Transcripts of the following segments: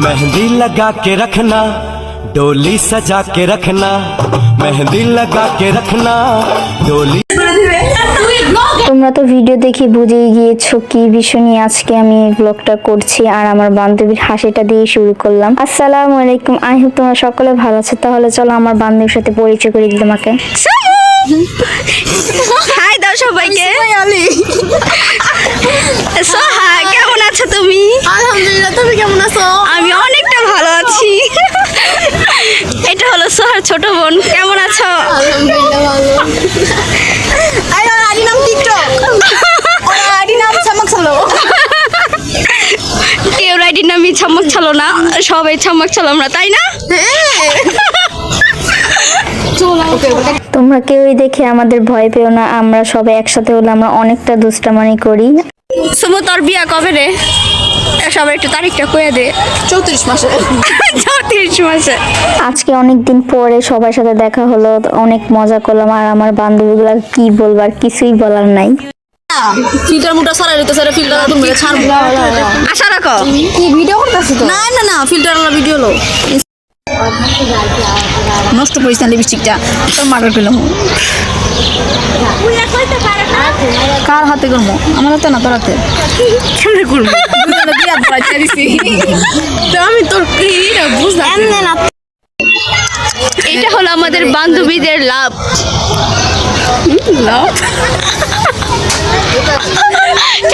मेहंदी लगा के रखना, डोली सजा के रखना, मेहंदी लगा के रखना, डोली। তোমরা তো ভিডিও দেখে বুঝেই গিয়েছো কি বিষয় নিয়ে আজকে আমি এই ব্লগটা করছি, আর আমার বান্ধবীর হাসিটা দিয়ে শুরু করলাম। আসসালামু আলাইকুম, আই হোপ তোমরা সকলে ভালো আছো। তাহলে চলো আমার বান্ধবীর সাথে পরিচয় করে দিই তোমাকে। হাই দাও সবাইকে। সোহা কেমন আছো তুমি? আলহামদুলিল্লাহ, তুমি কেমন আছো? আমি অনেকটা ভালো আছি। এটা হলো সোহার ছোট বোন। কেমন আছো? আলহামদুলিল্লাহ ভালো। আই আইডি নাম টিকটক, আইডি নাম চমক চলো। কেউ আইডির নামই চমক চলো না, সবাই চমক চলো আমরা, তাই না? তোমরা কেউই দেখে আমাদের ভয় পেও না, আমরা সবাই একসাথে হলে আমরা অনেকটা দুষ্টামানি করি। সুমু তোর বিয়া কবে রে? সবাই একটু তারিখটা কয়ে দে। 34 মাসে। 34 মাসে। আজকে অনেক দিন পরে সবার সাথে দেখা হলো, অনেক মজা করলাম। আর আমার বান্ধবীগুলা কি বলবার কিছুই বলার নাই। ফিল্টার মুটা সারা দিতে সারা ফিল্টার তুমি ছাড়বো। আশা রাখো। কি ভিডিও করতেছ তো? না ফিল্টার वाला ভিডিও লো। নষ্ট করিস না লিপস্টিকটা, তোর মার্ডার পেলাম। কার হাতে করবো? আমার হাতে না, তোর হাতে। কেমনে করবো? বিয়া ধরাইতে দিছি তো আমি তোর কিটা বুঝলাম না। এটা হলো আমাদের বান্ধবীদের লাভ। লাভ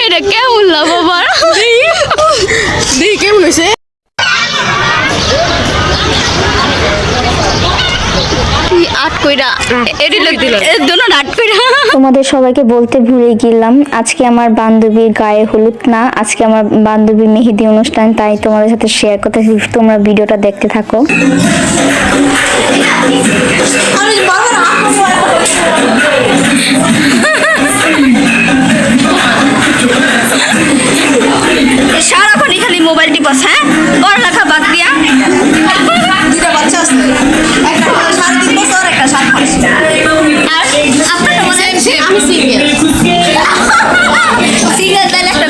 এটা কেমন লাভ আবার? দেই কেমন হইছে? আট কইরা এডিলে দিল দোনো আট কইরা। তোমাদের সবাইকে বলতে ভুলে গেলাম, আজকে আমার বান্ধবীর গায়ে হলুদ না, আজকে আমার বান্ধবীর মেহেদি অনুষ্ঠান, তাই তোমাদের সাথে শেয়ার করতেছি। তোমরা ভিডিওটা দেখতে থাকো। সারাক্ষণ খালি মোবাইল টিপস। হ্যাঁ, পড়ালেখা বাদ দিয়া। দুইটা বাচ্চা আছে, একটা 3.5 বছর, একটা 7 মাস। আর আপনার মনে হচ্ছে আমি সিঙ্গেল। সিঙ্গেল, তাহলে একটা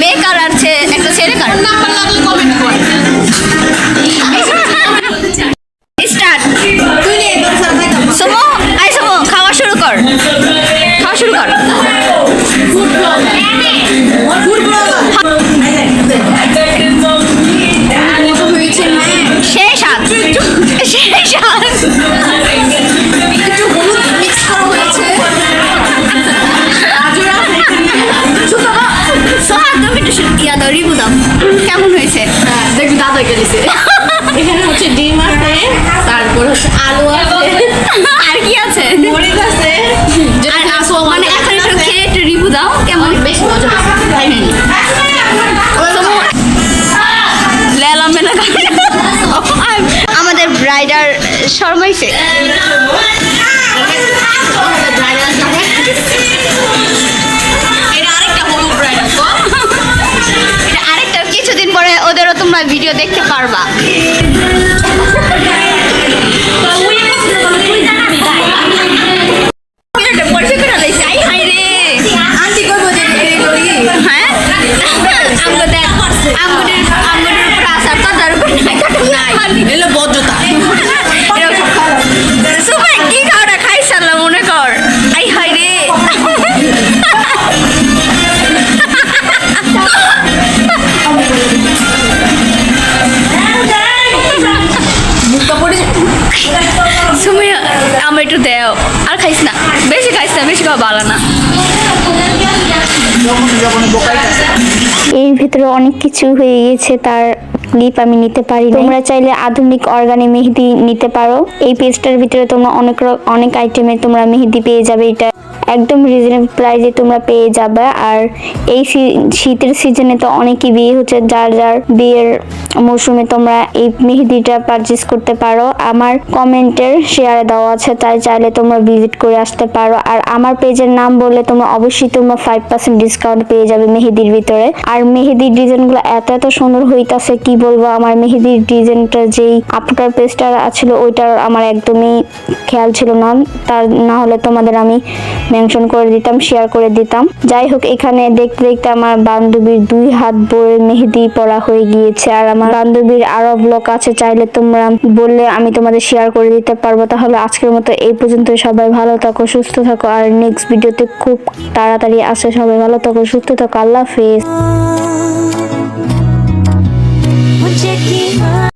মেকার আছে, একটা ছেলে কার নাম্বার লাগলে কমেন্ট কর। স্টার্ট। তুই নে তোর সাথে খাইতাম। সুমো, আই সুমো, খাওয়া শুরু কর। Food blogger. শেষ হাত। একটু হলুদ মিক্স করা হয়েছে। সোহা তুমি একটু ইয়া দাও, রিভিউ দাও, কেমন হয়েছে? দেখবি দাদা গেছে। এখানে হচ্ছে ডিম আছে, তারপর হচ্ছে আলু আছে, আর কি আছে? মরিচ আছে। আর মানে এখন একটু খেয়ে একটু রিভিউ দাও, কেমন? বেশ মজা লেলা মেলা আমাদের ব্রাইডার শর্মাইছে। আরেকটা কিছুদিন পরে ওদেরও তোমরা ভিডিও দেখতে পারবা। হ্যাঁ, এলো বজ্রতা। সুপার কি খাওয়া খাই সারলাম মনে কর। আই হাই রে, সুমি আমার একটু দেও, আর খাইস না, বেশি খাইস না, বেশি খাওয়া ভালো না। এর ভিতরে অনেক কিছু হয়ে গেছে, তার ক্লিপ আমি নিতে পারি। তোমরা চাইলে আধুনিক অর্গানিক মেহেদি নিতে পারো। এই পেজটার ভিতরে তোমরা অনেক আইটেমের তোমরা মেহেদি পেয়ে যাবে। এটা একদম রিজনেবল প্রাইসে তোমরা পেয়ে যাবে। আর এই শীতের সিজনে তো অনেকই বিয়ে হচ্ছে, যার যার বিয়ের মৌসুমে তোমরা এই মেহেদিটা পারচেজ করতে পারো। আমার কমেন্টের শেয়ারে দেওয়া আছে, তাই চাইলে তোমরা ভিজিট করে আসতে পারো। আর আমার পেজের নাম বললে তোমরা অবশ্যই 5% ডিসকাউন্ট পেয়ে যাবে মেহেদির ভিতরে। আর মেহেদির ডিজাইনগুলো এত এত সুন্দর হইতাছে কি বলবো। আমার মেহেদির ডিজাইনটা যেই আপুটার পেজটা ছিল ওইটার আমার একদমই খেয়াল ছিল না, তার না হলে তোমাদের আমি মেনশন করে দিতাম, শেয়ার করে দিতাম। যাই হোক, এখানে দেখতে দেখতে আমার বান্ধবীর 2 হাত ভরে মেহেদি পরা হয়ে গিয়েছে। আর আমার বান্ধবীর আরো ব্লগ আছে, চাইলে তোমরা বললে আমি তোমাদের শেয়ার করে দিতে পারবো। তাহলে আজকের মতো এই পর্যন্ত। সবাই ভালো থাকো, সুস্থ থাকো। আর নেক্সট ভিডিওতে খুব তাড়াতাড়ি আসে। সবাই ভালো থাকো, সুস্থ থাকো। আল্লাহ হাফেজ।